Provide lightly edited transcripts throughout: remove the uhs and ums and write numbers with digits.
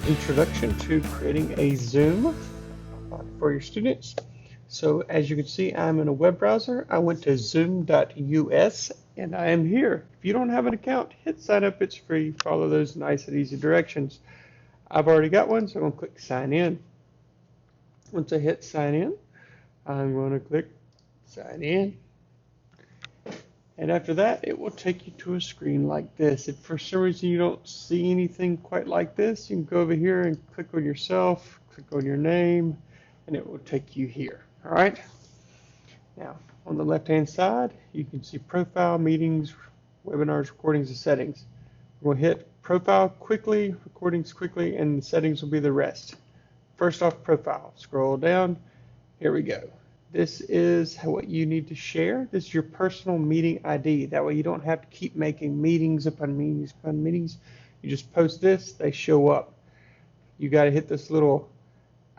introduction to creating a Zoom for your students. So as you can see, I'm in a web browser. I went to zoom.us and I am here. If you don't have an account, hit sign up. It's free. Follow those nice and easy directions. I've already got one, so I'm going to click sign in. Once I hit sign in, I'm going to click sign in. And after that, it will take you to a screen like this. If for some reason you don't see anything quite like this, you can go over here and click on yourself, click on your name, and it will take you here. All right. Now, on the left-hand side, you can see profile, meetings, webinars, recordings, and settings. We'll hit profile quickly, recordings quickly, and the settings will be the rest. First off, profile. Scroll down. Here we go. This is what you need to share. This is your personal meeting ID. That way you don't have to keep making meetings upon meetings upon meetings. You just post this, they show up. You got to hit this little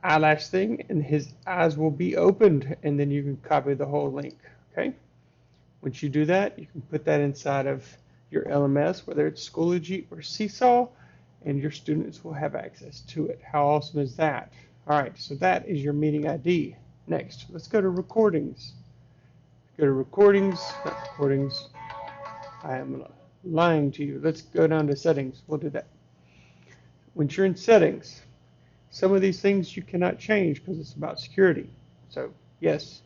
eyelash thing and his eyes will be opened, and then you can copy the whole link. Okay. Once you do that, you can put that inside of your LMS, whether it's Schoology or Seesaw, and your students will have access to it. How awesome is that? All right, so that is your meeting ID. Next, let's go to recordings. Go to recordings, not recordings. I am lying to you. Let's go down to settings. We'll do that. Once you're in settings, some of these things you cannot change because it's about security. So yes,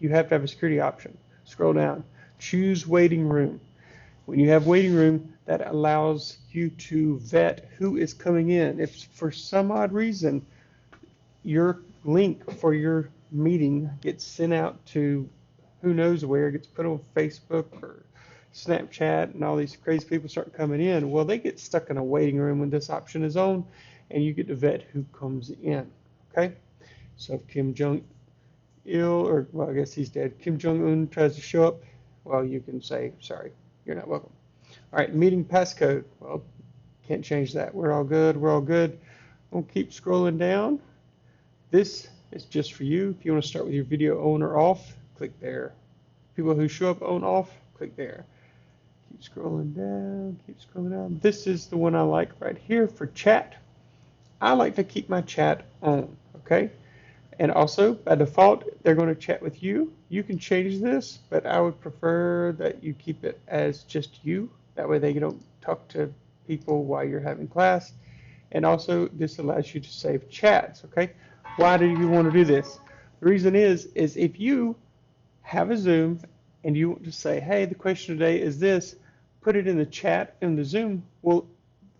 you have to have a security option. Scroll down. Choose waiting room. When you have waiting room, that allows you to vet who is coming in. If for some odd reason your link for your meeting gets sent out to who knows where, gets put on Facebook or Snapchat, and all these crazy people start coming in, well, they get stuck in a waiting room when this option is on, and you get to vet who comes in. Okay, so if Kim Jong-il, or well, I guess he's dead, Kim Jong-un tries to show up, well, you can say, sorry, you're not welcome. All right, meeting passcode. Well, can't change that. We're all good. We're all good. We'll keep scrolling down. This is just for you. If you want to start with your video on or off, click there. People who show up on off, click there. Keep scrolling down, keep scrolling down. This is the one I like right here for chat. I like to keep my chat on, okay? And also, by default, they're going to chat with you. You can change this, but I would prefer that you keep it as just you. That way they don't talk to people while you're having class. And also, this allows you to save chats, okay? Why do you want to do this? The reason is if you have a Zoom and you want to say, hey, the question today is this, put it in the chat in the Zoom, well,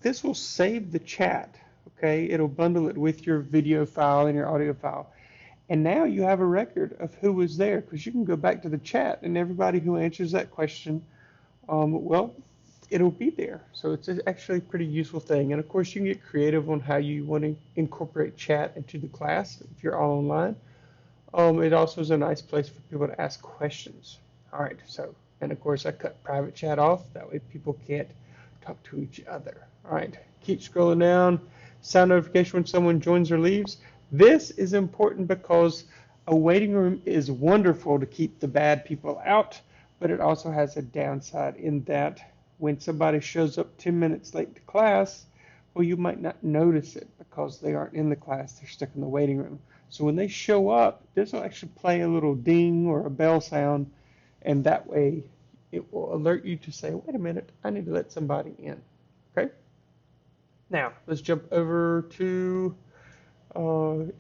this will save the chat, okay? It'll bundle it with your video file and your audio file. And now you have a record of who was there, because you can go back to the chat and everybody who answers that question, well, it'll be there. So it's actually a pretty useful thing. And of course, you can get creative on how you want to incorporate chat into the class if you're all online. It also is a nice place for people to ask questions. All right, so, and of course, I cut private chat off. That way people can't talk to each other. All right, keep scrolling down. Sound notification when someone joins or leaves. This is important because a waiting room is wonderful to keep the bad people out, but it also has a downside in that when somebody shows up 10 minutes late to class, well, you might not notice it because they aren't in the class, they're stuck in the waiting room. So when they show up, this will actually play a little ding or a bell sound, and that way it will alert you to say, wait a minute, I need to let somebody in, okay? Now, let's jump over to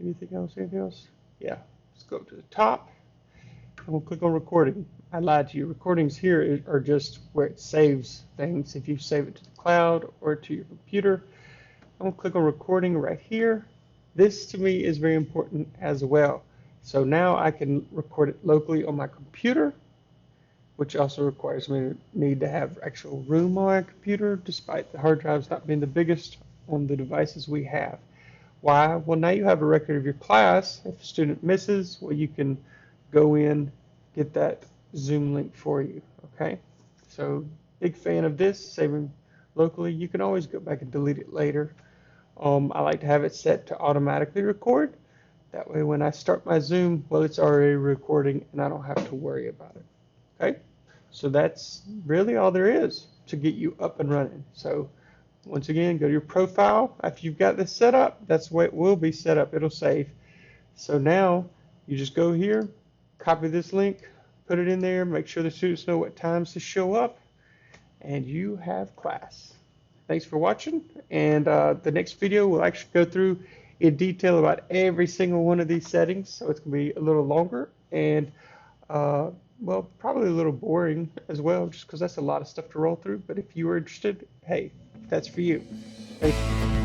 anything else? Yeah, let's go to the top, and we'll click on recording. I lied to you. Recordings here are just where it saves things. If you save it to the cloud or to your computer, I'm going to click on recording right here. This to me is very important as well. So now I can record it locally on my computer, which also requires me to need to have actual room on my computer, despite the hard drives not being the biggest on the devices we have. Why? Well, now you have a record of your class. If a student misses, well, you can go in, get that Zoom link for you, okay? So big fan of this, saving locally. You can always go back and delete it later. I like to have it set to automatically record. That way when I start my Zoom, well, it's already recording and I don't have to worry about it, okay? So that's really all there is to get you up and running. So Once again, go to your profile. After you've got this set up, that's the way it will be set up. It'll save. So now you just go here, copy this link, put it in there, make sure the students know what times to show up, and you have class. Thanks for watching, and the next video will actually go through in detail about every single one of these settings, so it's going to be a little longer and well, probably a little boring as well, just because that's a lot of stuff to roll through. But if you were interested, hey, that's for you. Thank you.